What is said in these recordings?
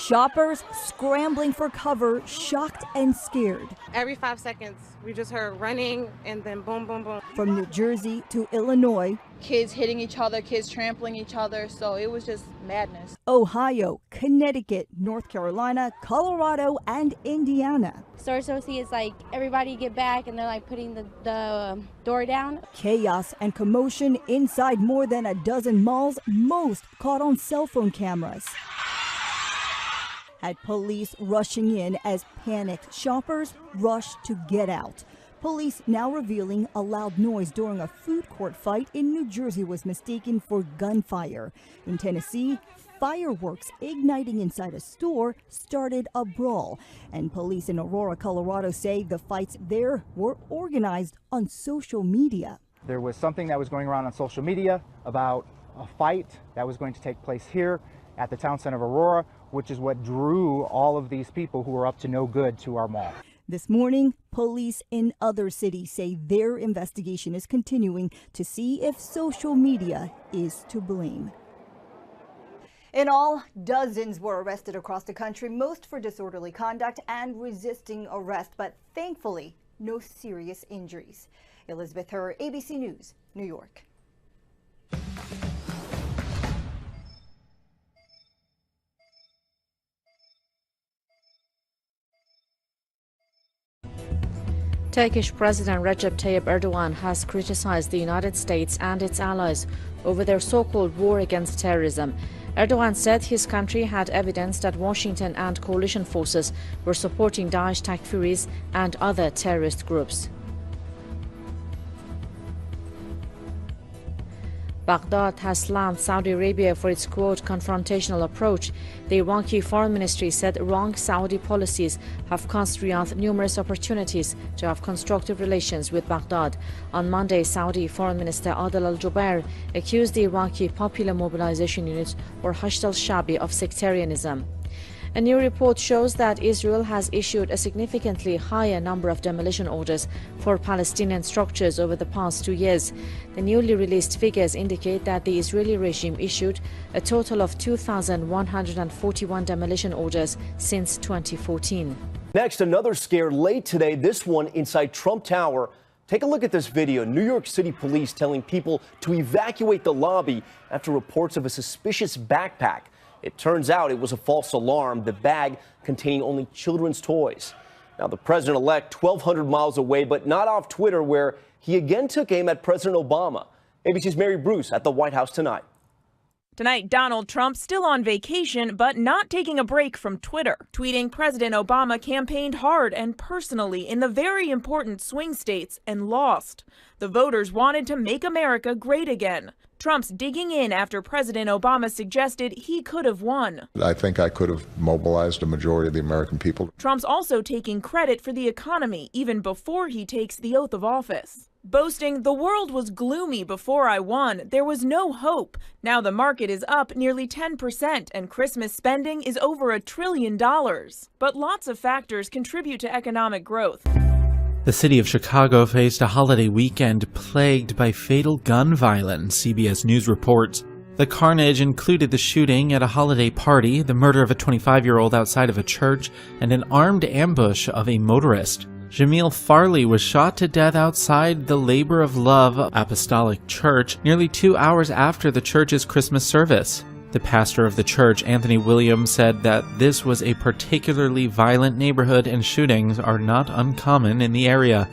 Shoppers scrambling for cover, shocked and scared. Every 5 seconds, we just heard running and then boom, boom, boom. From New Jersey to Illinois. Kids hitting each other, kids trampling each other, so it was just madness. Ohio, Connecticut, North Carolina, Colorado, and Indiana. Store associates like everybody get back and they're like putting the door down. Chaos and commotion inside more than a dozen malls, most caught on cell phone cameras. Had police rushing in as panicked shoppers rushed to get out. Police now revealing a loud noise during a food court fight in New Jersey was mistaken for gunfire. In Tennessee, fireworks igniting inside a store started a brawl. And police in Aurora, Colorado say the fights there were organized on social media. There was something that was going around on social media about a fight that was going to take place here at the town center of Aurora, which is what drew all of these people who were up to no good to our mall. This morning, police in other cities say their investigation is continuing to see if social media is to blame. In all, dozens were arrested across the country, most for disorderly conduct and resisting arrest, but thankfully, no serious injuries. Elizabeth Herr, ABC News, New York. Turkish President Recep Tayyip Erdogan has criticized the United States and its allies over their so-called war against terrorism. Erdogan said his country had evidence that Washington and coalition forces were supporting Daesh Takfiris and other terrorist groups. Baghdad has slammed Saudi Arabia for its, quote, confrontational approach. The Iraqi foreign ministry said wrong Saudi policies have cost Riyadh numerous opportunities to have constructive relations with Baghdad. On Monday, Saudi Foreign Minister Adel al-Jubair accused the Iraqi Popular Mobilization Unit, or Hashd al-Shabi, of sectarianism. A new report shows that Israel has issued a significantly higher number of demolition orders for Palestinian structures over the past 2 years. The newly released figures indicate that the Israeli regime issued a total of 2,141 demolition orders since 2014. Next, another scare late today, this one inside Trump Tower. Take a look at this video. New York City police telling people to evacuate the lobby after reports of a suspicious backpack. It turns out it was a false alarm, the bag containing only children's toys. Now, the president-elect 1,200 miles away, but not off Twitter, where he again took aim at President Obama. ABC's Mary Bruce at the White House tonight. Tonight, Donald Trump still on vacation, but not taking a break from Twitter. Tweeting President Obama campaigned hard and personally in the very important swing states and lost. The voters wanted to make America great again. Trump's digging in after President Obama suggested he could have won. I think I could have mobilized a majority of the American people. Trump's also taking credit for the economy even before he takes the oath of office. Boasting, the world was gloomy before I won. There was no hope. Now the market is up nearly 10% and Christmas spending is over $1 trillion. But lots of factors contribute to economic growth. The city of Chicago faced a holiday weekend plagued by fatal gun violence, CBS News reports. The carnage included the shooting at a holiday party, the murder of a 25-year-old outside of a church, and an armed ambush of a motorist. Jamil Farley was shot to death outside the Labor of Love Apostolic Church nearly 2 hours after the church's Christmas service. The pastor of the church, Anthony Williams, said that this was a particularly violent neighborhood and shootings are not uncommon in the area.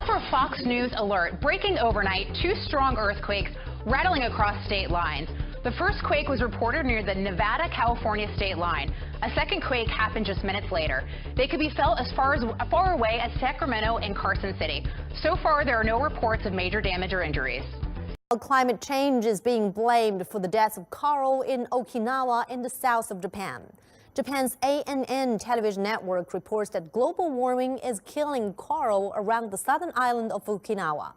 For Fox News alert, breaking overnight, 2 strong earthquakes rattling across state lines. The first quake was reported near the Nevada-California state line. A second quake happened just minutes later. They could be felt as far away as Sacramento and Carson City. So far, there are no reports of major damage or injuries. Climate change is being blamed for the deaths of coral in Okinawa in the south of Japan. Japan's ANN television network reports that global warming is killing coral around the southern island of Okinawa.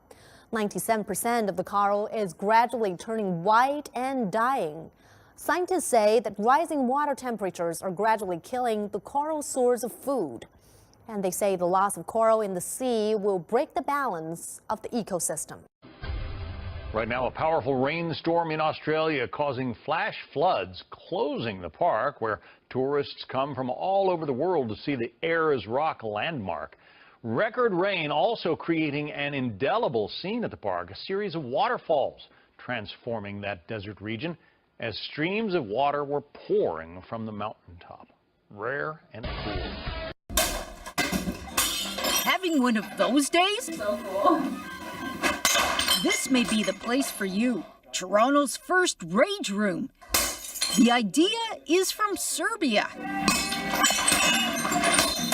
97% of the coral is gradually turning white and dying. Scientists say that rising water temperatures are gradually killing the coral's source of food. And they say the loss of coral in the sea will break the balance of the ecosystem. Right now, a powerful rainstorm in Australia causing flash floods, closing the park where tourists come from all over the world to see the Ayers Rock landmark. Record rain also creating an indelible scene at the park, a series of waterfalls transforming that desert region as streams of water were pouring from the mountaintop. Rare and cool. Having one of those days? So cool. This may be the place for you. Toronto's first rage room. The idea is from Serbia.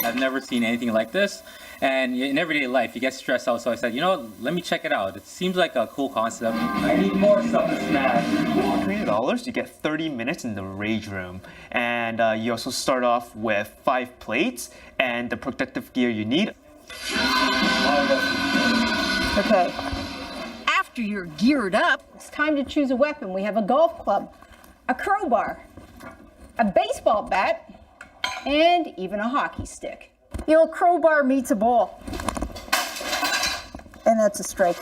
I've never seen anything like this. And in everyday life, you get stressed out. So I said, you know what, let me check it out. It seems like a cool concept. I need more stuff to smash. For $20, you get 30 minutes in the rage room. And you also start off with 5 plates and the protective gear you need. Okay. After you're geared up, it's time to choose a weapon. We have a golf club, a crowbar, a baseball bat, and even a hockey stick. The old crowbar meets a ball. And that's a strike.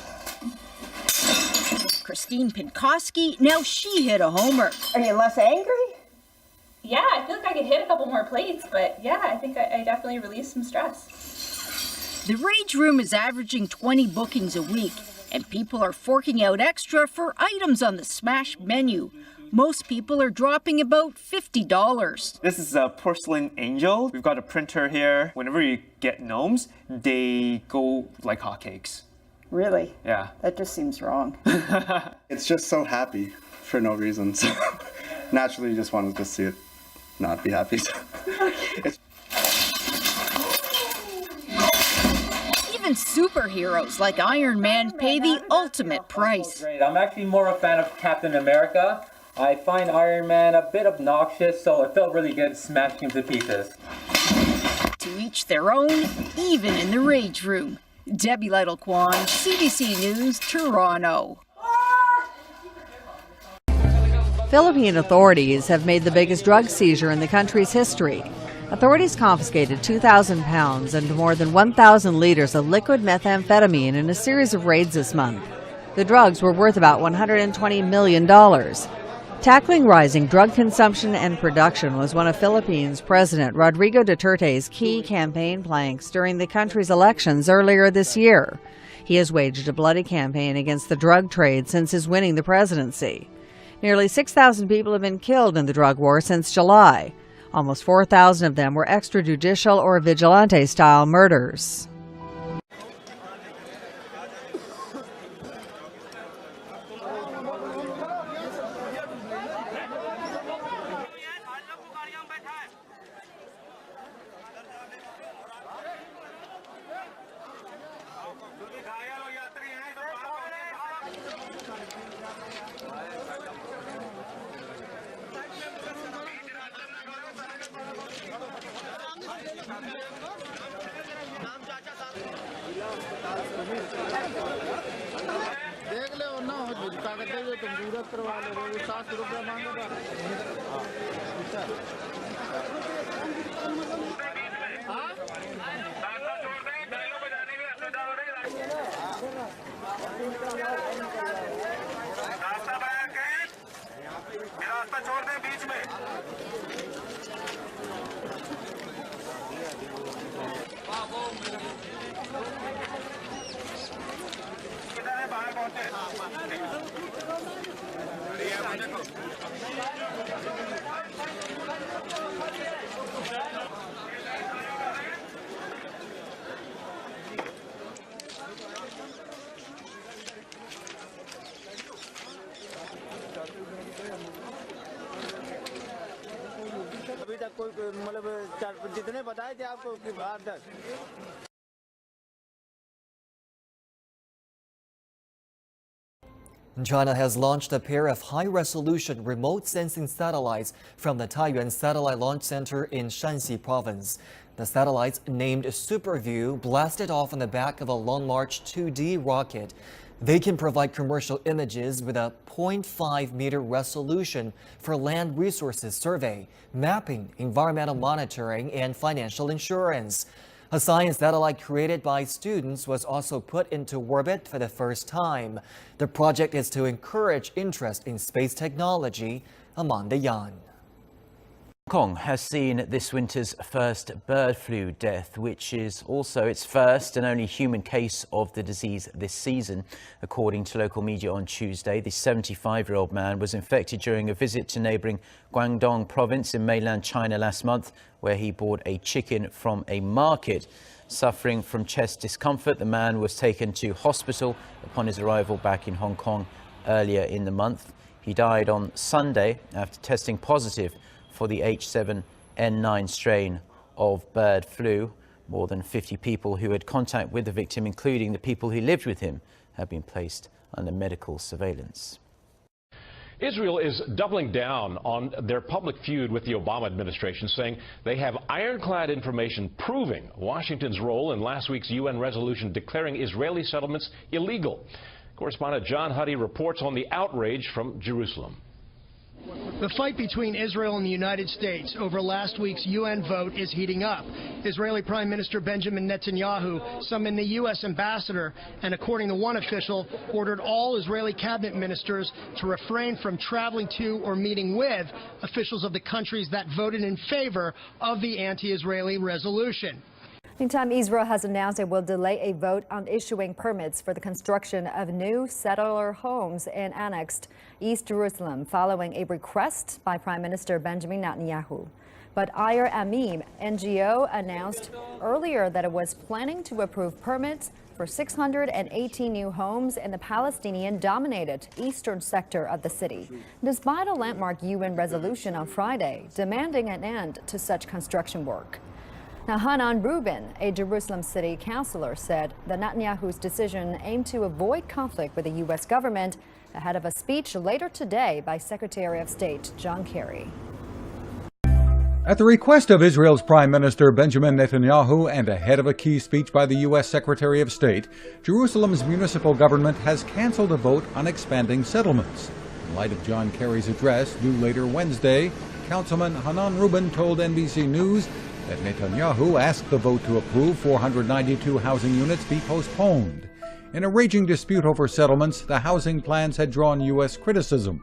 Christine Pinkoski, now she hit a homer. Are you less angry? Yeah, I feel like I could hit a couple more plates, but yeah, I think I definitely released some stress. The Rage Room is averaging 20 bookings a week, and people are forking out extra for items on the Smash menu. Most people are dropping about $50. This is a porcelain angel. We've got a printer here. Whenever you get gnomes, they go like hotcakes. Really? Yeah. That just seems wrong. It's just so happy for no reason. So naturally, you just want to just see it not be happy. Even superheroes like Iron Man pay the ultimate price. Great. I'm actually more a fan of Captain America. I find Iron Man a bit obnoxious, so it felt really good smashing him to pieces. To each their own, even in the Rage Room. Debbie Lytle-Kwan, CBC News, Toronto. Philippine authorities have made the biggest drug seizure in the country's history. Authorities confiscated 2,000 pounds and more than 1,000 liters of liquid methamphetamine in a series of raids this month. The drugs were worth about $120 million. Tackling rising drug consumption and production was one of Philippines' President Rodrigo Duterte's key campaign planks during the country's elections earlier this year. He has waged a bloody campaign against the drug trade since his winning the presidency. Nearly 6,000 people have been killed in the drug war since July. Almost 4,000 of them were extrajudicial or vigilante-style murders. China has launched a pair of high-resolution remote sensing satellites from the Taiyuan Satellite Launch Center in Shanxi Province. The satellites, named SuperView, blasted off on the back of a Long March 2D rocket. They can provide commercial images with a 0.5-meter resolution for land resources survey, mapping, environmental monitoring, and financial insurance. A science satellite created by students was also put into orbit for the first time. The project is to encourage interest in space technology among the young. Hong Kong has seen this winter's first bird flu death, which is also its first and only human case of the disease this season. According to local media on Tuesday, the 75-year-old man was infected during a visit to neighbouring Guangdong province in mainland China last month, where he bought a chicken from a market. Suffering from chest discomfort, the man was taken to hospital upon his arrival back in Hong Kong earlier in the month. He died on Sunday after testing positive for the H7N9 strain of bird flu. More than 50 people who had contact with the victim, including the people who lived with him, have been placed under medical surveillance. Israel is doubling down on their public feud with the Obama administration, saying they have ironclad information proving Washington's role in last week's UN resolution declaring Israeli settlements illegal. Correspondent John Huddy reports on the outrage from Jerusalem. The fight between Israel and the United States over last week's UN vote is heating up. Israeli Prime Minister Benjamin Netanyahu summoned the U.S. ambassador and, according to one official, ordered all Israeli cabinet ministers to refrain from traveling to or meeting with officials of the countries that voted in favor of the anti-Israeli resolution. Meantime, Israel has announced it will delay a vote on issuing permits for the construction of new settler homes in annexed East Jerusalem following a request by Prime Minister Benjamin Netanyahu. But Ayar Amim NGO announced earlier that it was planning to approve permits for 618 new homes in the Palestinian-dominated eastern sector of the city, despite a landmark UN resolution on Friday demanding an end to such construction work. Now, Hanan Rubin, a Jerusalem city councilor, said that Netanyahu's decision aimed to avoid conflict with the U.S. government ahead of a speech later today by Secretary of State John Kerry. At the request of Israel's Prime Minister Benjamin Netanyahu and ahead of a key speech by the U.S. Secretary of State, Jerusalem's municipal government has canceled a vote on expanding settlements. In light of John Kerry's address due later Wednesday, Councilman Hanan Rubin told NBC News that Netanyahu asked the vote to approve 492 housing units be postponed. In a raging dispute over settlements, the housing plans had drawn U.S. criticism.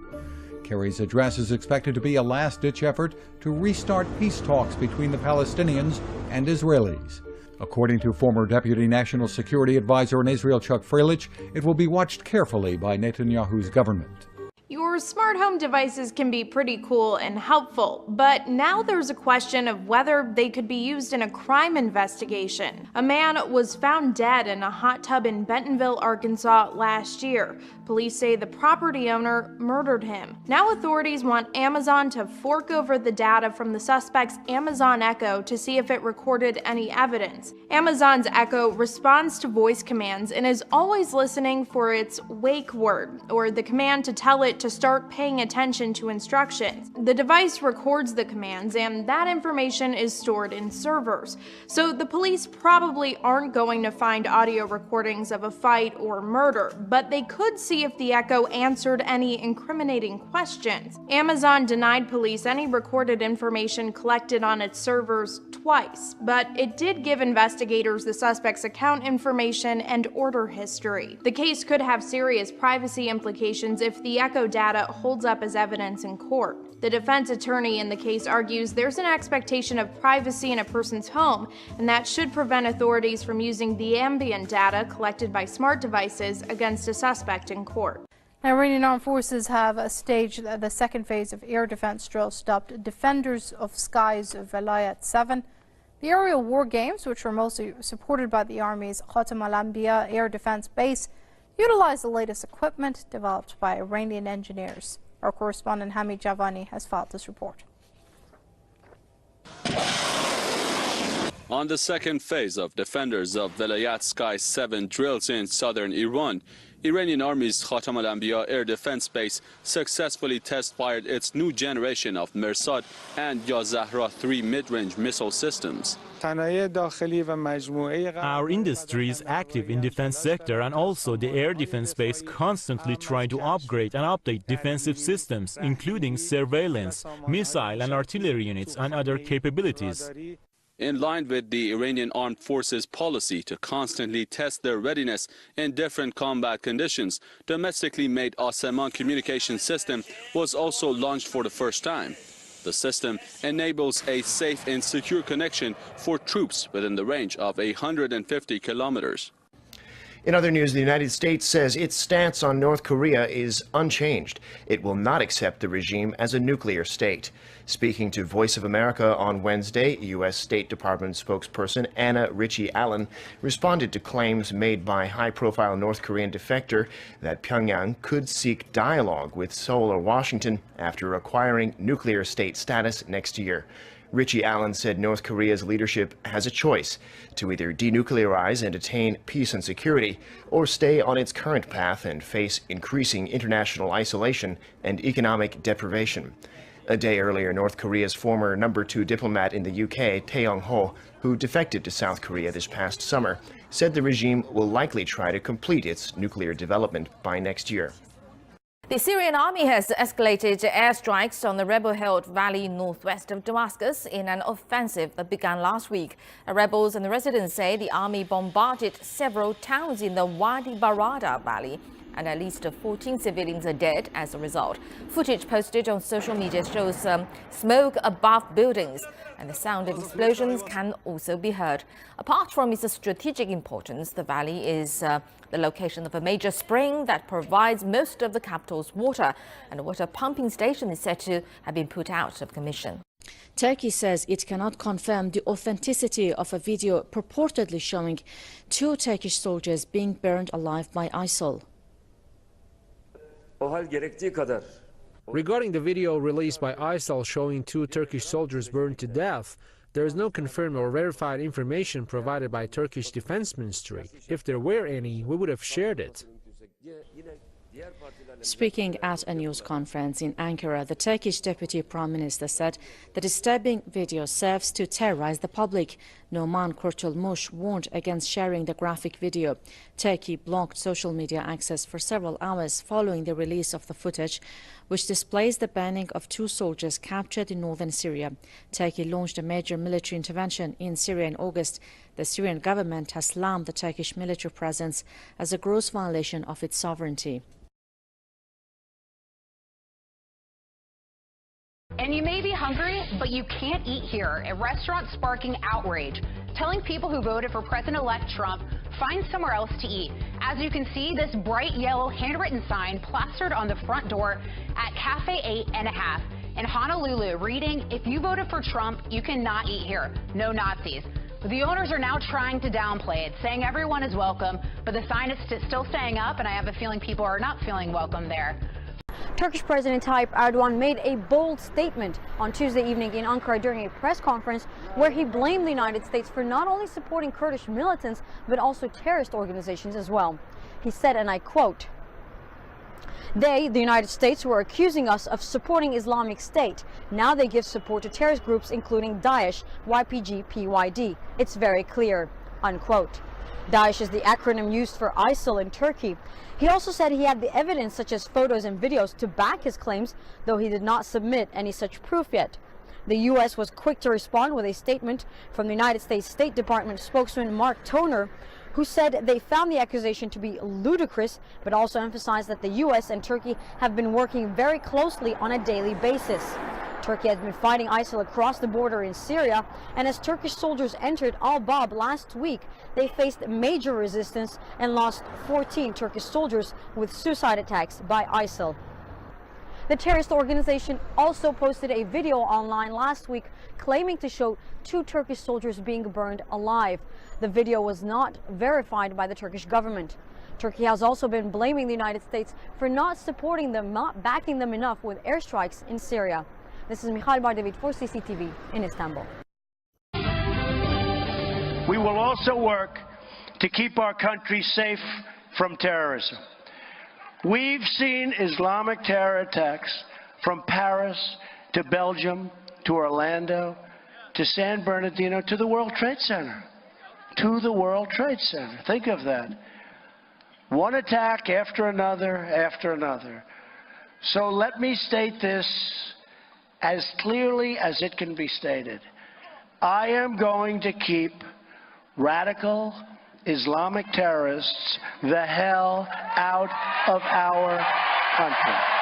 Kerry's address is expected to be a last-ditch effort to restart peace talks between the Palestinians and Israelis. According to former Deputy National Security Advisor in Israel Chuck Freilich, it will be watched carefully by Netanyahu's government. Your smart home devices can be pretty cool and helpful, but now there's a question of whether they could be used in a crime investigation. A man was found dead in a hot tub in Bentonville, Arkansas last year. Police say the property owner murdered him. Now authorities want Amazon to fork over the data from the suspect's Amazon Echo to see if it recorded any evidence. Amazon's Echo responds to voice commands and is always listening for its wake word, or the command to tell it to start paying attention to instructions. The device records the commands, and that information is stored in servers. So the police probably aren't going to find audio recordings of a fight or murder, but they could see if the Echo answered any incriminating questions. Amazon denied police any recorded information collected on its servers twice, but it did give investigators the suspect's account information and order history. The case could have serious privacy implications if the Echo data holds up as evidence in court. The defense attorney in the case argues there's an expectation of privacy in a person's home, and that should prevent authorities from using the ambient data collected by smart devices against a suspect in court. Iranian armed forces have staged the second phase of air defense drills dubbed Defenders of Skies Velayat 7. The aerial war games, which were mostly supported by the Army's Khatam al-Anbiya air defense base, utilize the latest equipment developed by Iranian engineers. Our correspondent Hamid Javani has filed this report. On the second phase of Defenders of Velayat Sky 7 drills in southern Iran, Iranian Army's Khatam al-Anbiya air defense base successfully test-fired its new generation of Mersad and Yazahra 3 mid-range missile systems. Our industry is active in defense sector, and also the air defense base constantly trying to upgrade and update defensive systems, including surveillance, missile and artillery units and other capabilities. In line with the Iranian Armed Forces policy to constantly test their readiness in different combat conditions, domestically made Aseman communication system was also launched for the first time. The system enables a safe and secure connection for troops within the range of 150 kilometers. In other news, the United States says its stance on North Korea is unchanged. It will not accept the regime as a nuclear state. Speaking to Voice of America on Wednesday, U.S. State Department spokesperson Anna Ritchie Allen responded to claims made by high-profile North Korean defector that Pyongyang could seek dialogue with Seoul or Washington after acquiring nuclear state status next year. Ritchie Allen said North Korea's leadership has a choice to either denuclearize and attain peace and security, or stay on its current path and face increasing international isolation and economic deprivation. A day earlier, North Korea's former #2 diplomat in the UK, Tae Yong-ho, who defected to South Korea this past summer, said the regime will likely try to complete its nuclear development by next year. The Syrian army has escalated airstrikes on the rebel-held valley northwest of Damascus in an offensive that began last week. Rebels and the residents say the army bombarded several towns in the Wadi Barada valley, and at least 14 civilians are dead as a result. Footage posted on social media shows smoke above buildings, and the sound of explosions can also be heard. Apart from its strategic importance, the valley is the location of a major spring that provides most of the capital's water, and a water pumping station is said to have been put out of commission. Turkey says it cannot confirm the authenticity of a video purportedly showing 2 Turkish soldiers being burned alive by ISIL. Regarding the video released by ISIL showing 2 Turkish soldiers burned to death, there is no confirmed or verified information provided by Turkish Defense Ministry. If there were any, we would have shared it. Speaking at a news conference in Ankara, the Turkish Deputy Prime Minister said the disturbing video serves to terrorize the public. Numan Kurtulmuş warned against sharing the graphic video. Turkey blocked social media access for several hours following the release of the footage, which displays the burning of 2 soldiers captured in northern Syria. Turkey launched a major military intervention in Syria in August. The Syrian government has slammed the Turkish military presence as a gross violation of its sovereignty. And you may be hungry, but you can't eat here. A restaurant sparking outrage, telling people who voted for President-elect Trump, find somewhere else to eat. As you can see, this bright yellow handwritten sign plastered on the front door at Cafe 8½. In Honolulu, reading, if you voted for Trump, you cannot eat here. No Nazis. The owners are now trying to downplay it, saying everyone is welcome, but the sign is still staying up, and I have a feeling people are not feeling welcome there. Turkish President Tayyip Erdogan made a bold statement on Tuesday evening in Ankara during a press conference where he blamed the United States for not only supporting Kurdish militants, but also terrorist organizations as well. He said, and I quote, "They, the United States, were accusing us of supporting Islamic State. Now they give support to terrorist groups including Daesh, YPG, PYD. It's very clear," unquote. Daesh is the acronym used for ISIL in Turkey. He also said he had the evidence such as photos and videos to back his claims, though he did not submit any such proof yet. The U.S. was quick to respond with a statement from the United States State Department spokesman Mark Toner, who said they found the accusation to be ludicrous, but also emphasized that the U.S. and Turkey have been working very closely on a daily basis. Turkey has been fighting ISIL across the border in Syria, and as Turkish soldiers entered Al-Bab last week, they faced major resistance and lost 14 Turkish soldiers with suicide attacks by ISIL. The terrorist organization also posted a video online last week claiming to show 2 Turkish soldiers being burned alive. The video was not verified by the Turkish government. Turkey has also been blaming the United States for not supporting them, not backing them enough with airstrikes in Syria. This is Michal Bardavit for CCTV in Istanbul. We will also work to keep our country safe from terrorism. We've seen Islamic terror attacks from Paris to Belgium to Orlando to San Bernardino to the World Trade Center. To the World Trade Center. Think of that. One attack after another after another. So let me state this as clearly as it can be stated. I am going to keep radical Islamic terrorists the hell out of our country.